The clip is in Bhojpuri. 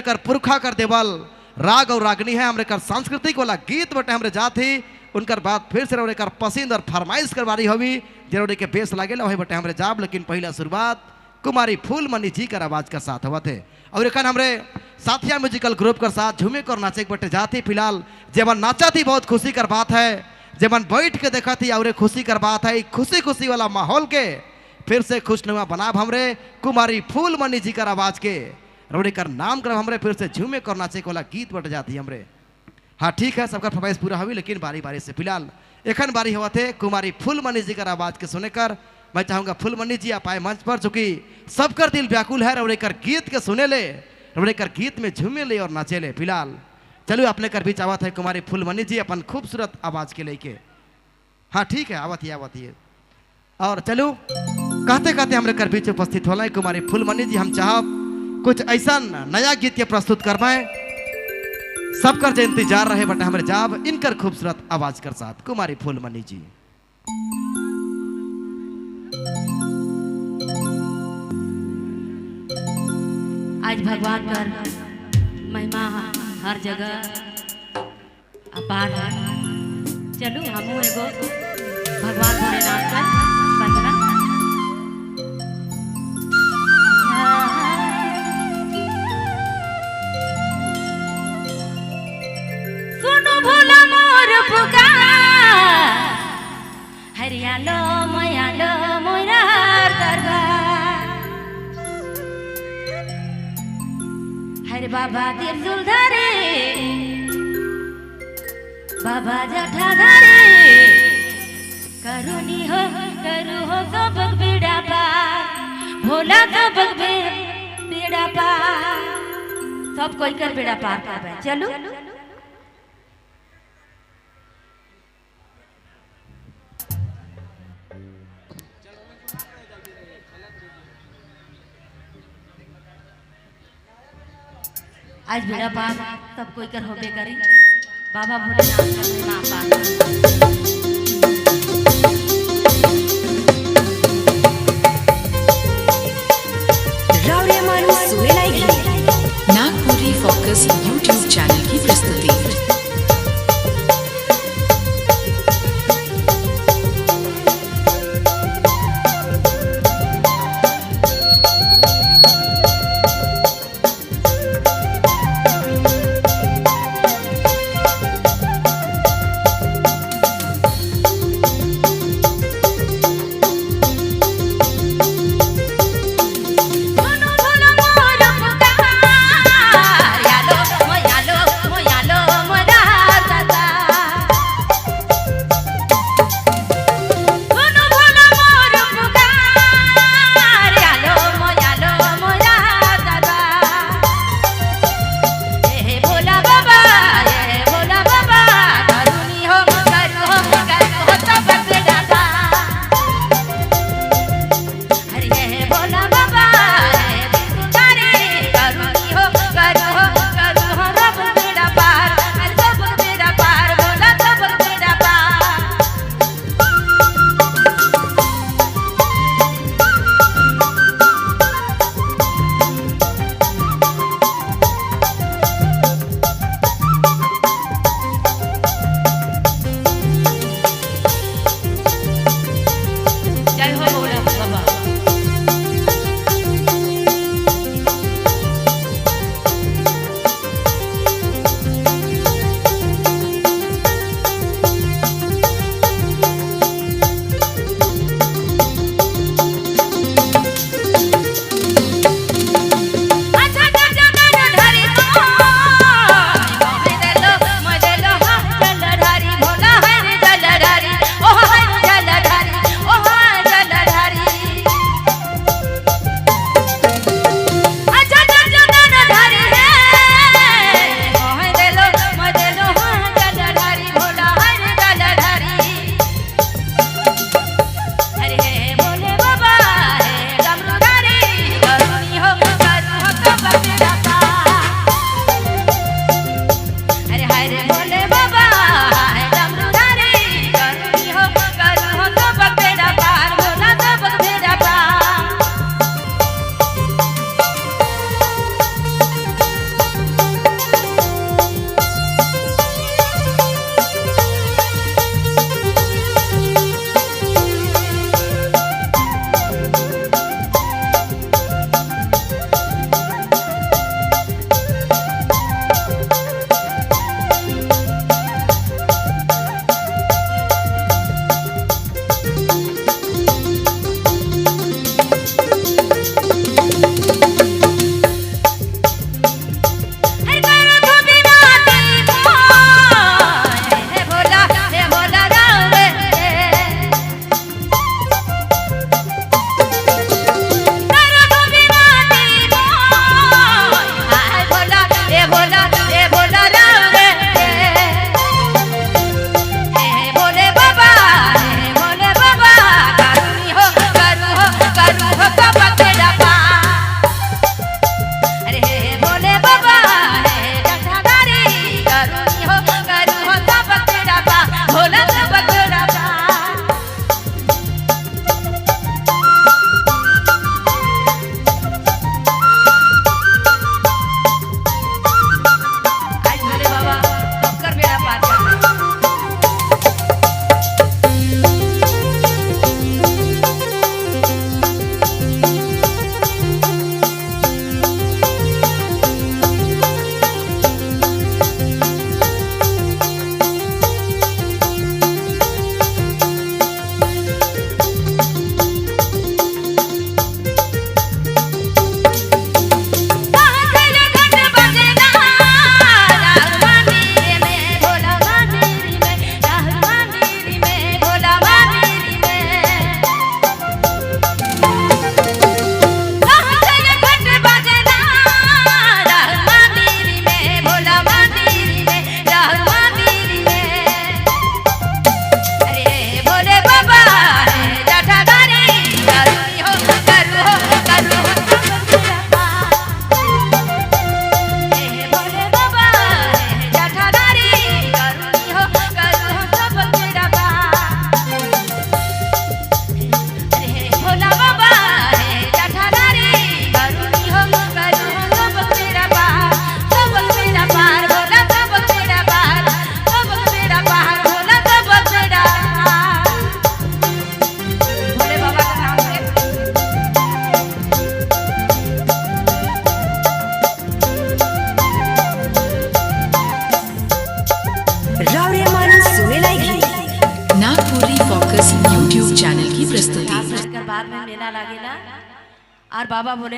कर पुरखा कर देवल राग और रागनी है हमरे कर सांस्कृतिक वाला गीत बटे हमरे जात ही उनकर बात फिर से कर पसंद और फरमाइश करवारी हवी जरूरी के बेस लागे वही बटे हमरे जाब। लेकिन पहला शुरुआत कुमारी फूलमणि जी कर आवाज का साथ हुआ थे और एक हमरे साथिया म्यूजिकल ग्रुप कर साथ झूमे कर नाचे के बटे जाती। फिलहाल जेबन नाचा थी बहुत खुशी कर बात है, जेबन बैठ के देखा थी और खुशी कर बात है। खुशी खुशी वाला माहौल के फिर से खुशनुमा बनाब हमरे कुमारी फूलमणि जी कर आवाज के रोड़ी कर नाम कर हमरे फिर से झूमे कर नाचे वाला गीत बट जाती हमरे। हाँ ठीक है, सबका फरमाइश पूरा हुई लेकिन बारी बारी से फिलहाल एखन बारी हुआ थे कुमारी फूलमणि जी कर आवाज के सुने कर मैं चाहूंगा फूलमणि जी आप आए मंच पर, चूंकि सबकर दिल व्याकुल है रोड़ी कर गीत के सुने ले, रोड़ी कर गीत में झूमे ले और नाचे ले। फिलहाल चलो अपने कर बीच आवत है कुमारी फूलमणि जी अपन खूबसूरत आवाज के लेके। हाँ ठीक है, आवत ही और चलो कहते कहते हमारे कर बीच उपस्थित होला कुमारी फूलमणि जी। हम चाहब कुछ ऐसा नया गीत के प्रस्तुत करवाएं, सबकर जो इंतजार रहे बट हमारे जाब इनकर खूबसूरत आवाज कर साथ कुमारी फूलमणि जी। आज भगवान कर महिमा हर जगह अपार है। चलो हम एगो भगवान भोलेनाथ कर वंदना। सुनो भोला मोर पुकार, हरियालो मयालो मोरार दरबार। हरे बाबा त्रिशूल धरे, बाबा जटा धरे, करुणी हो करू हो सबक बेड़ा पार, भोला सबक बेड़ा पार, सब कोई कर बेड़ा पार पावे। चलो आज बेड़ा पार सब कोई कर होबे करी। बाबा भोलेनाथ का महिमा अपार। नागपुरी फोकस यूट्यूब चैनल की प्रस्तुति। फोकस यूट्यूब चैनल की प्रस्तुति। बाद में मेला लागेला और बाबा बोले